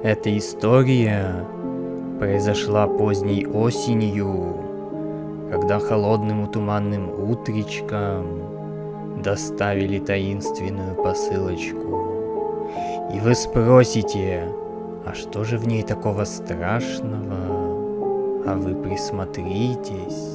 Эта история произошла поздней осенью, когда холодным и туманным утречком доставили таинственную посылочку. И вы спросите, а что же в ней такого страшного? А вы присмотритесь.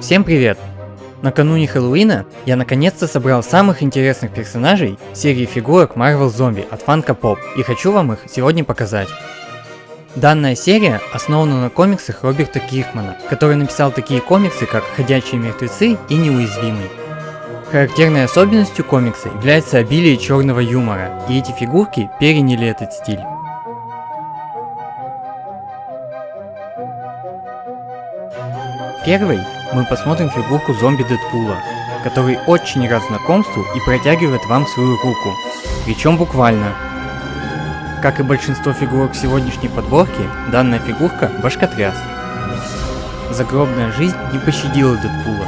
Всем привет! Накануне Хэллоуина я наконец-то собрал самых интересных персонажей серии фигурок Marvel Zombie от Funko Pop и хочу вам их сегодня показать. Данная серия основана на комиксах Роберта Киркмана, который написал такие комиксы, как «Ходячие мертвецы» и «Неуязвимый». Характерной особенностью комикса является обилие черного юмора, и эти фигурки переняли этот стиль. Первой мы посмотрим фигурку зомби Дэдпула, который очень рад знакомству и протягивает вам свою руку, причем буквально. Как и большинство фигурок в сегодняшней подборке, данная фигурка башкотряс. Загробная жизнь не пощадила Дэдпула.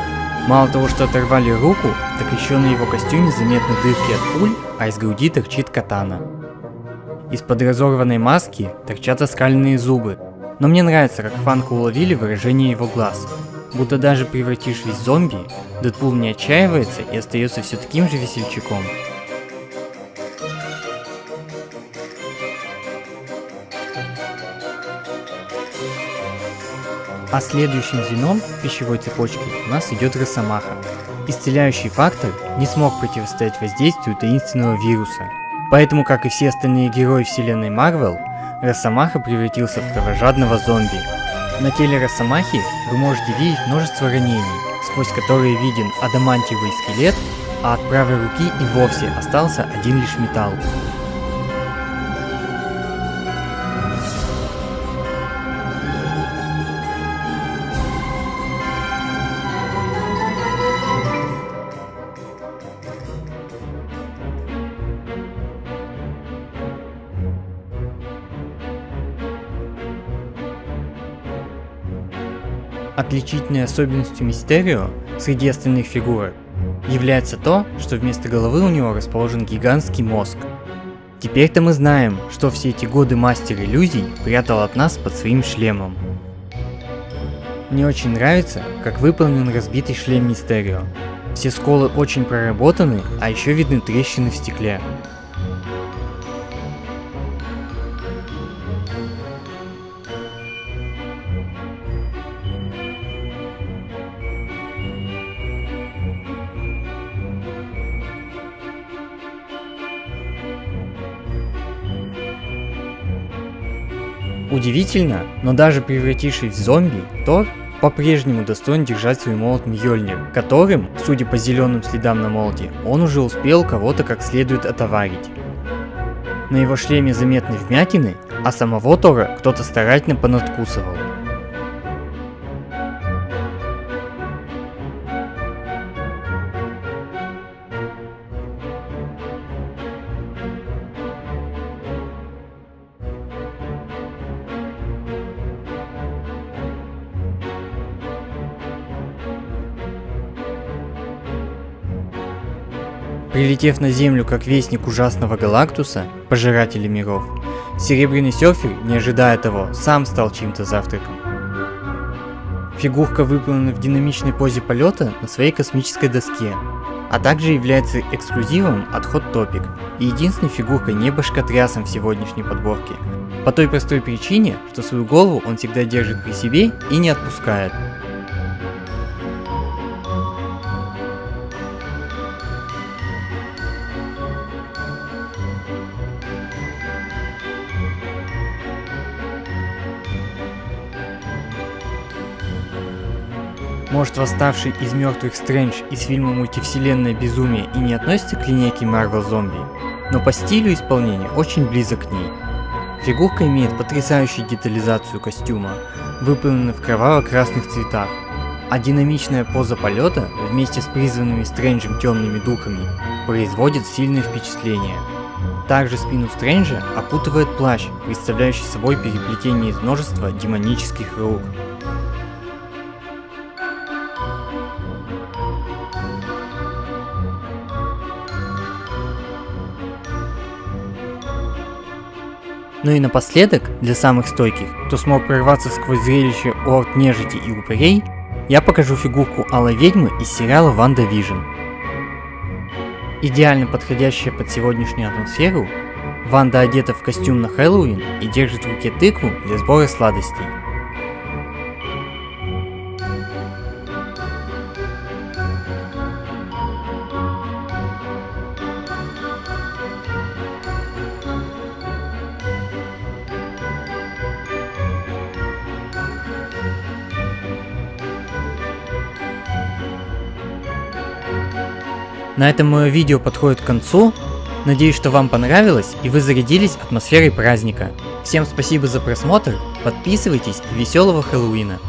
Мало того, что оторвали руку, так еще на его костюме заметны дырки от пуль, а из груди торчит катана. Из-под разорванной маски торчат оскаленные зубы, но мне нравится, как Funko уловили выражение его глаз. Будто даже превратившись в зомби, Дэдпул не отчаивается и остается все таким же весельчаком. А следующим звеном в пищевой цепочке у нас идет Росомаха. Исцеляющий фактор не смог противостоять воздействию таинственного вируса. Поэтому, как и все остальные герои вселенной Marvel, Росомаха превратился в кровожадного зомби. На теле Росомахи вы можете видеть множество ранений, сквозь которые виден адамантиевый скелет, а от правой руки и вовсе остался один лишь металл. Отличительной особенностью Мистерио среди остальных фигурок является то, что вместо головы у него расположен гигантский мозг. Теперь-то мы знаем, что все эти годы Мастер Иллюзий прятал от нас под своим шлемом. Мне очень нравится, как выполнен разбитый шлем Мистерио. Все сколы очень проработаны, а еще видны трещины в стекле. Удивительно, но даже превратившись в зомби, Тор по-прежнему достоин держать свой молот Мьёльнир, которым, судя по зеленым следам на молоте, он уже успел кого-то как следует отоварить. На его шлеме заметны вмятины, а самого Тора кто-то старательно понадкусывал. Прилетев на Землю как вестник ужасного Галактуса, пожирателя миров, Серебряный серфер, не ожидая того, сам стал чьим-то завтраком. Фигурка выполнена в динамичной позе полета на своей космической доске, а также является эксклюзивом от Hot Topic и единственной фигуркой не башкотрясом в сегодняшней подборке, по той простой причине, что свою голову он всегда держит при себе и не отпускает. Может, восставший из мертвых Стрэндж из фильма «Мультивселенная безумие» и не относится к линейке Marvel Zombie, но по стилю исполнения очень близок к ней. Фигурка имеет потрясающую детализацию костюма, выполненную в кроваво-красных цветах, а динамичная поза полета вместе с призванными Стрэнджем темными духами производит сильное впечатление. Также спину Стрэнджа окутывает плащ, представляющий собой переплетение из множества демонических рук. Ну и напоследок, для самых стойких, кто смог прорваться сквозь зрелище орд нежити и упырей, я покажу фигурку Алой Ведьмы из сериала WandaVision. Идеально подходящая под сегодняшнюю атмосферу, Ванда одета в костюм на Хэллоуин и держит в руке тыкву для сбора сладостей. На этом мое видео подходит к концу. Надеюсь, что вам понравилось и вы зарядились атмосферой праздника. Всем спасибо за просмотр, подписывайтесь и веселого Хэллоуина!